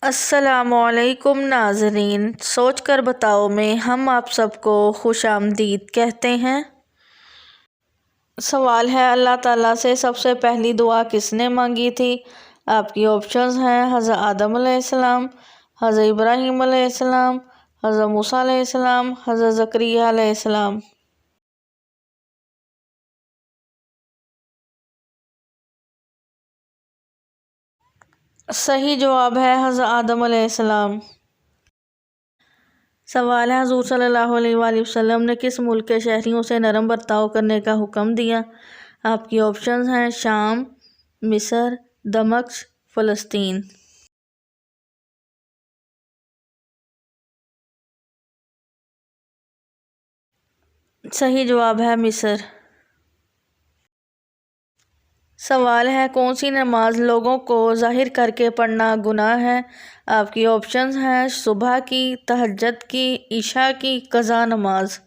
السلام علیکم ناظرین، سوچ کر بتاؤ میں ہم آپ سب کو خوش آمدید کہتے ہیں۔ سوال ہے، اللہ تعالیٰ سے سب سے پہلی دعا کس نے مانگی تھی؟ آپ کی آپشنز ہیں حضرت آدم علیہ السلام، حضرت ابراہیم علیہ السلام، حضرت موسیٰ علیہ السلام، حضرت زکریا علیہ السلام۔ صحیح جواب ہے حضرت آدم علیہ السلام۔ سوال ہے، حضور صلی اللہ علیہ وآلہ وسلم نے کس ملک کے شہریوں سے نرم برتاؤ کرنے کا حکم دیا؟ آپ کی آپشنز ہیں شام، مصر، دمشق، فلسطین۔ صحیح جواب ہے مصر۔ سوال ہے، کون سی نماز لوگوں کو ظاہر کر کے پڑھنا گناہ ہے؟ آپ کی آپشنز ہیں صبح کی، تہجد کی، عشاء کی، قضا نماز۔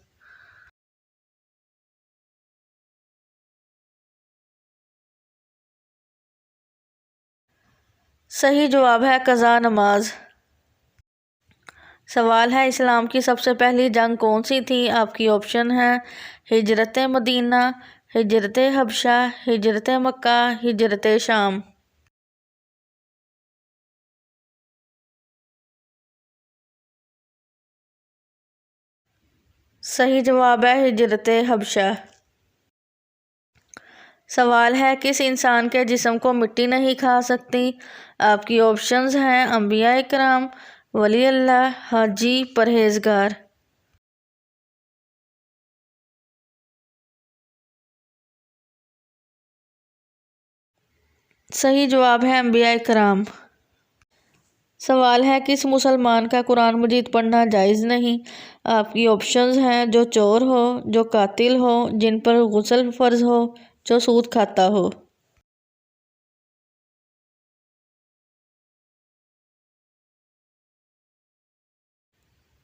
صحیح جواب ہے قضا نماز۔ سوال ہے، اسلام کی سب سے پہلی جنگ کون سی تھی؟ آپ کی آپشن ہے ہجرت مدینہ، ہجرت حبشہ، ہجرت مکہ، ہجرت شام۔ صحیح جواب ہے ہجرت حبشہ۔ سوال ہے، کس انسان کے جسم کو مٹی نہیں کھا سکتی؟ آپ کی آپشنز ہیں انبیاء کرام، ولی اللہ، حاجی، پرہیزگار۔ صحیح جواب ہے انبیاء کرام۔ سوال ہے، کس مسلمان کا قرآن مجید پڑھنا جائز نہیں؟ آپ کی آپشنز ہیں جو چور ہو، جو قاتل ہو، جن پر غسل فرض ہو، جو سود کھاتا ہو۔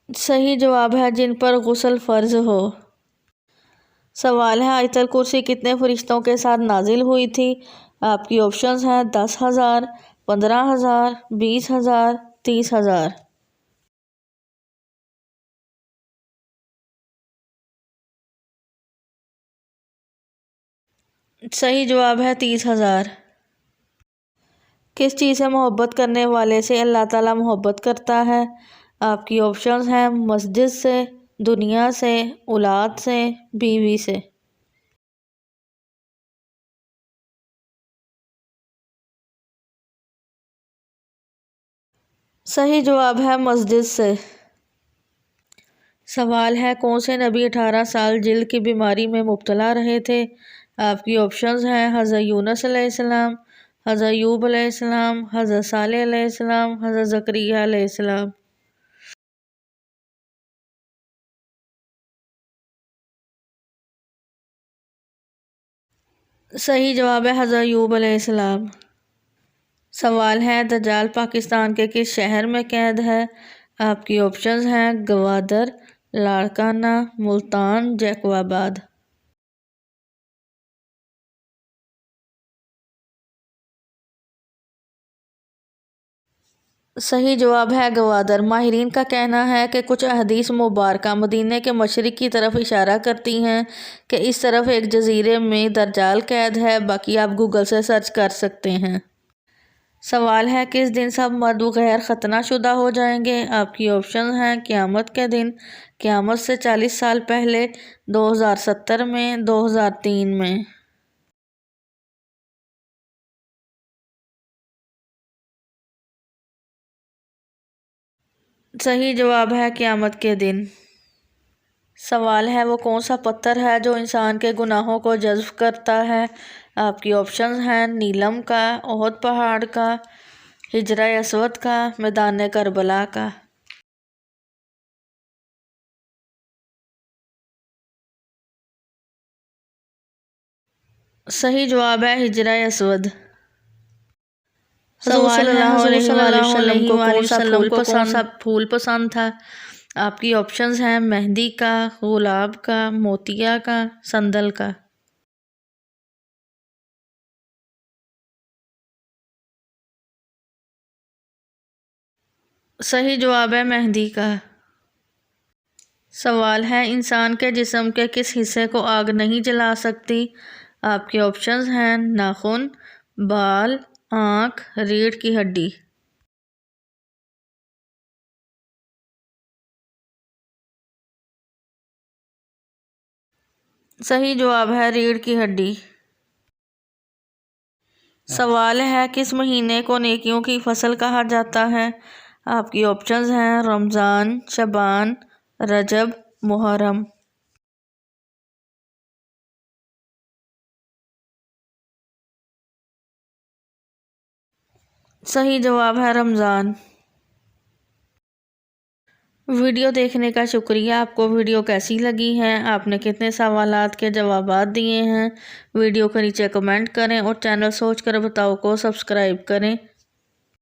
صحیح جواب ہے جن پر غسل فرض ہو۔ سوال ہے، آیت الکرسی کتنے فرشتوں کے ساتھ نازل ہوئی تھی؟ آپ کی آپشنز ہیں 10,000، 15,000، 20,000، 30,000۔ صحیح جواب ہے 30,000۔ کس چیز سے محبت کرنے والے سے اللہ تعالیٰ محبت کرتا ہے؟ آپ کی آپشنز ہیں مسجد سے، دنیا سے، اولاد سے، بیوی سے۔ صحیح جواب ہے مسجد سے۔ سوال ہے، کون سے نبی 18 سال جلد کی بیماری میں مبتلا رہے تھے؟ آپ کی آپشنز ہیں حضرت یونس علیہ السلام، حضرت ایوب علیہ السلام، حضرت صالح علیہ السلام، حضرت زکریا علیہ السلام۔ صحیح جواب ہے حضرت ایوب علیہ السلام۔ سوال ہے، دجال پاکستان کے کس شہر میں قید ہے؟ آپ کی آپشنز ہیں گوادر، لاڑکانہ، ملتان، جیکو آباد۔ صحیح جواب ہے گوادر۔ ماہرین کا کہنا ہے کہ کچھ احادیث مبارکہ مدینہ کے مشرق کی طرف اشارہ کرتی ہیں کہ اس طرف ایک جزیرے میں دجال قید ہے، باقی آپ گوگل سے سرچ کر سکتے ہیں۔ سوال ہے، کس دن سب مرد غیر ختنہ شدہ ہو جائیں گے؟ آپ کی آپشنز ہیں قیامت کے دن، قیامت سے 40 سال پہلے، 2070 میں، 2003 میں۔ صحیح جواب ہے قیامت کے دن۔ سوال ہے، وہ کون سا پتھر ہے جو انسان کے گناہوں کو جذب کرتا ہے؟ آپ کی آپشنز ہیں نیلم کا، احد پہاڑ کا، حجرہ اسود کا، میدان کربلا کا۔ صحیح جواب ہے حجرہ اسود۔ حضور صلی اللہ علیہ وسلم کو کون سا پھول پسند تھا؟ آپ کی آپشنز ہیں مہندی کا، گلاب کا، موتیا کا، سندل کا۔ صحیح جواب ہے مہندی کا۔ سوال ہے انسان کے جسم کے کس حصے کو آگ نہیں جلا سکتی؟ آپ کے آپشنز ہیں ناخن، بال، آنکھ، ریڑھ کی ہڈی۔ صحیح جواب ہے ریڑھ کی ہڈی۔ سوال ہے کس مہینے کو نیکیوں کی فصل کہا جاتا ہے؟ آپ کی آپشنز ہیں رمضان، شعبان، رجب، محرم۔ صحیح جواب ہے رمضان۔ ویڈیو دیکھنے کا شکریہ۔ آپ کو ویڈیو کیسی لگی ہے؟ آپ نے کتنے سوالات کے جوابات دیے ہیں؟ ویڈیو کے نیچے کمنٹ کریں اور چینل سوچ کر بتاؤ کو سبسکرائب کریں۔